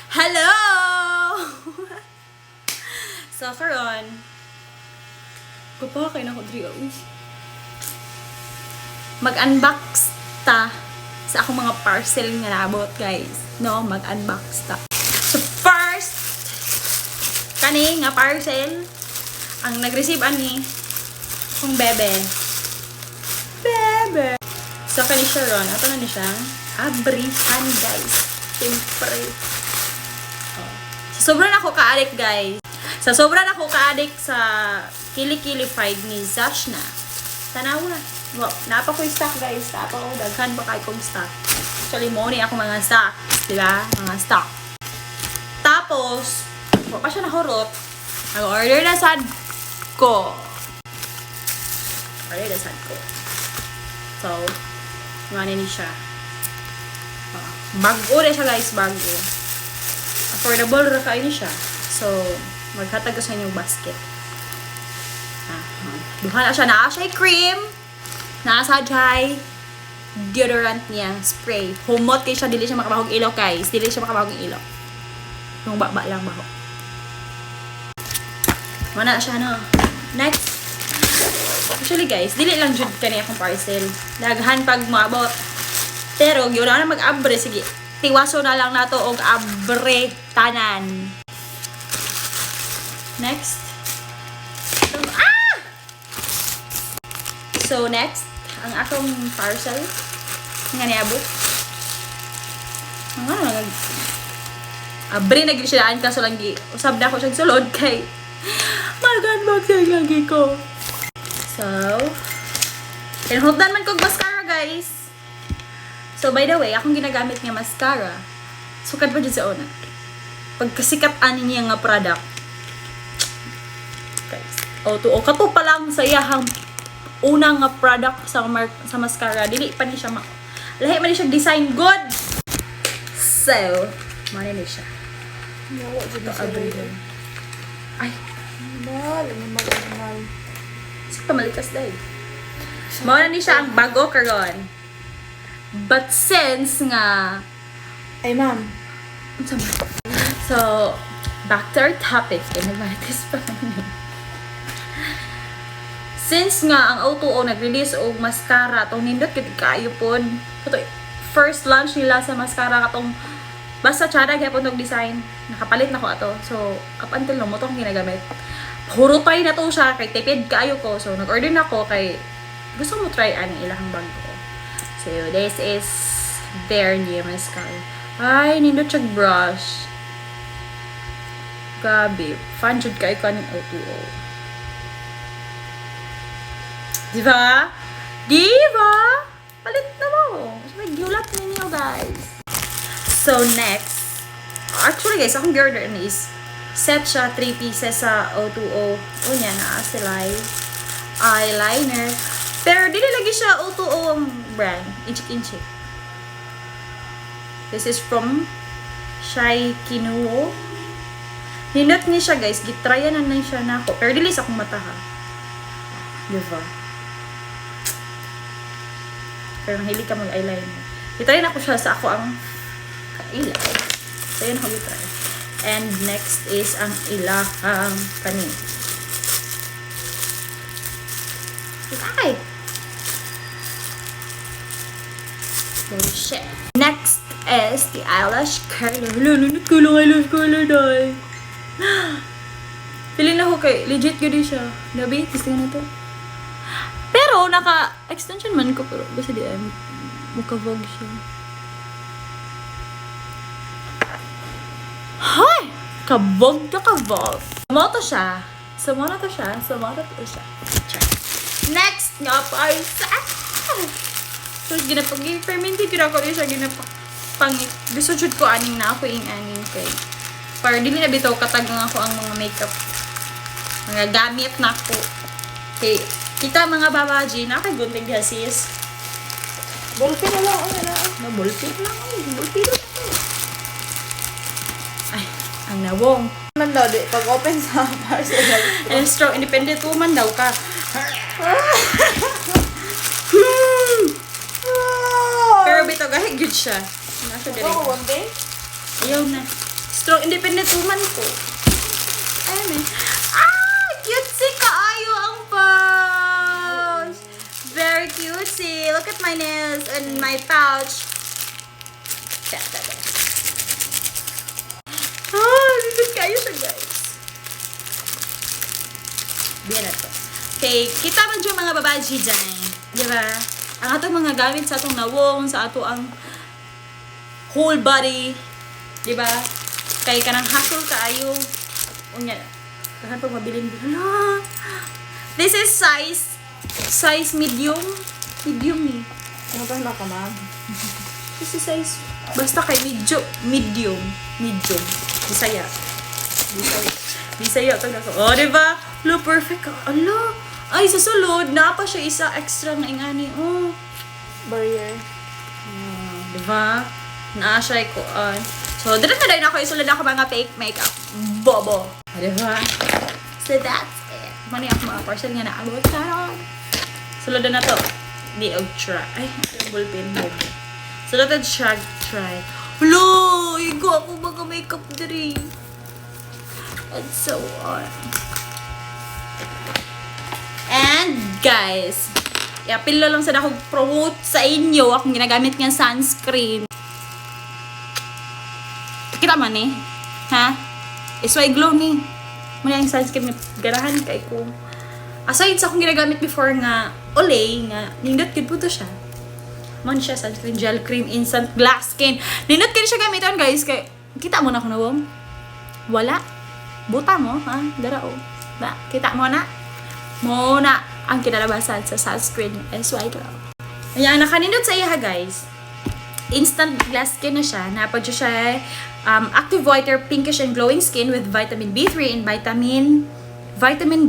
Hello! So, karon kapag kayo na ko diri, mag-unbox ta sa akong mga parcel nga nabot, guys. No, mag-unbox ta. So, first, kani nga parcel, ang nag-receive ani, kung bebe. Bebe! So, kani siya ron. Ato na ni siya. Abrihan, guys. Siyempre. Oh. So, sobrang ako ka-addict, guys. So, sobrang ako ka-addict sa Kili-Kili Fried ni Zashna. Tanawa. Wow, napa ko yung stock, guys. Napa ko. Daghan ba kayo kong stock. Actually, mo ni ako mga stock. Diba? Mga stock. Tapos, wala pa siya nahurot. Nag-order na sad ko. Order na sad ko. So, mga ni siya. Bago na siya, guys. Bago. Affordable ra kayo ni siya. So, maghatag ko sa inyong basket. Duha na siya. Naa siya cream. Naa sa dry. Deodorant niya. Spray. Humot kayo siya. Dili siya makabahog ilaw, guys. Dili siya makabahog ilaw. Yung baba lang baho. Wala na siya, no? Next. Actually, guys, dili lang jud kani akong parcel. Daghan pag maabot. Pero, yun na mag-abre. Sige. Tiwaso na lang nato og abre tanan. Next. So, next. Ang akong parcel. Nga niabot. Ang ano, abre na ginsilaan kaso lang usab na ako siyang sulod kay mag-unboxing lagi ko. So, pinahugdan man kong mascara, guys. So, by the way, akong ginagamit nga mascara. Sukat pa dyan sa una. Pagkasikat ani niya nga product. Guys. O kato pa lang sa iyahang unang nga product sa mascara. Dili pa ni siya lahi man ni siya design good. So, mani ni siya. Ito abri. Ay. Mahal. Sige pa malikas dahil. Mao na ni siya ang bago karon. But since nga Ay, ma'am. so, back to our topic. Nagmaritis pa kami. Since nga ang O2O nag-release og mascara, itong nindot kayo po. Ito, first launch nila sa mascara katong basta tsada kaya po itong design. Nakapalit na ko ato. So, up until no, mo itong ginagamit. Hurutay na to siya kay tipid kayo ko. So, nag-order na ko kay gusto mo try ani ilang bag ko. So, this is their new mascara. Ay, nindot siya brush. Gabi. Fan jud kay kaning O2O. Diba? Diba? Palit na mo. May gulat ninyo, guys. So, next. Actually, guys, akong order is set siya 3 pieces sa O2O. O niya, naa sila eyeliner. Pero, dili lagi siya O2O ang brand. Inchik-inchik. This is from Shai Kinuo. Hinot niya siya, guys. Gitryan na siya na ako. Pero, dili sa akong mata, ha. Diba? Pero mahilig ka mag-eyeliner. I-try na ko siya sa ako ang ilaw. So, yun ako i-try. And next is ang ilahang kanin. Okay. Oh, shit. Next is the eyelash curler. Lunod ko lang eyelash curler, dahil. Pili na ako kay legit gano'n siya. Nabi, gusto nga na to. Pero, naka-extension man ko. Pero, basta di ay, mukha-vlog siya. Hay! Kabog na kabog. Sumoto siya. Sumoto siya. Next nga pa ay sa... So, ginapag-fermented ko rin siya. Ginapag-pangit. Gusto jud ko aning na ako yung aning kay. Para dili na bitaw katagang ako ang mga makeup. Mga gamit na ako. Okay. Kita mga babaji, nakagunting diha sis. Ballpen na lang. Ballpen lang. Ballpen lang. Ay, ang nawong. Man daw, pag open sa parcel. And strong, independent woman daw ka. Pero bitaw, gahig yun siya. Nasa direct. Ako, one day? Ayaw na. Strong, independent woman ko. Ayan eh. Ah! Cutesy kaayo ang pouch! Very cutesy. Look at my nails and my pouch. Ah! Good kayo siya, guys. Biyan na to. Okay, kita man dyan mga babaji dyan. Diba? Ang atong mga gamit sa atong nawong, sa ato ang whole body. Diba? Kay kanang hustle kaayo. Unya, dahan pag mabilin. Hala! This is size medium. Medium ni. Ano ba na ka, ma'am? This is size, basta kay medium. Bisaya. Bisaya to na ko. Oh, diba? Lo, perfect ka. Ala! Ay, sa sulod, napa siya isa extra na ingani. Oh. Barrier. Diba? Naa siya ko. So, dito na dahil ako isulod ako mga fake makeup. Bobo. Diba? So, that's it. Mani ako mga parcel nga na abot karon. Sulod na to. Di og try. Ay, yung ballpen mo. Sulod na try. Hello! Igo ako mga makeup diri. And so on. And guys, i-appeal lang sa akong promote sa inyo akong ginagamit ng sunscreen. Kita man eh. Ha? Isway glow ni. Muna yung sunscreen na garahan kay ko. Aside sa akong ginagamit before nga Olay nga nindot gid po to siya. Mon siya sunscreen gel cream instant glass skin. Nindot kid siya gamiton guys kay kita mo na ko nawom. Wala. Buta mo ha? Dara o. Da, kita mo na. Muna ang kinalabasan sa sunscreen SY Glow. Ayan, nakanindot sa iya guys. Instant glass skin na siya. Napad siya active whiter, pinkish and glowing skin with vitamin B3 and vitamin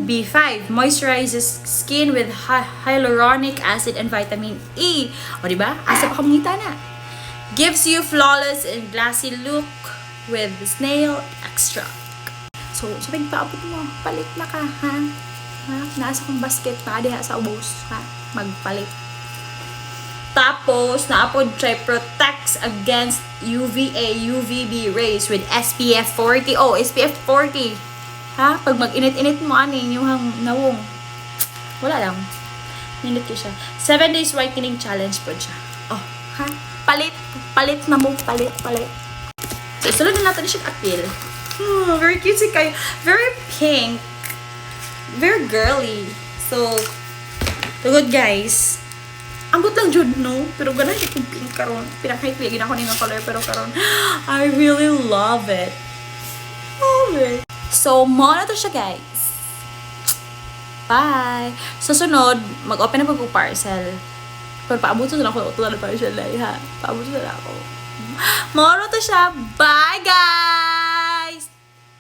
B5. Moisturizes skin with hyaluronic acid and vitamin E. O diba? Asa pa kamungita na. Gives you flawless and glassy look with snail extract. So, sabihin pa mo, palit na ka, ha? Ha? Nasa kong basket pa, diha sa ubos, ha? Magpalit. Tapos, naapod try protects against UVA, UVB rays with SPF 40. Oh, SPF 40. Ha? Pag mag-init-init mo, yung nawong. Wala lang. Minute ko siya. 7 days whitening challenge po siya. Oh, ha? Palit na mo. Palit. So, sulod na natin siya appeal. Very cute kayo. Very pink. Very girly. So, good guys. Ambot lang jud no, pero ganun yung pink karon. Pinakahit-ligin ako ng color pero karon I really love it. So, mo na to siya guys. Bye. Sa sunod, mag-open na po parcel. Pero paabuto na ako ito na parcel ha. Paabuto na ako. Mo na to siya. Bye guys.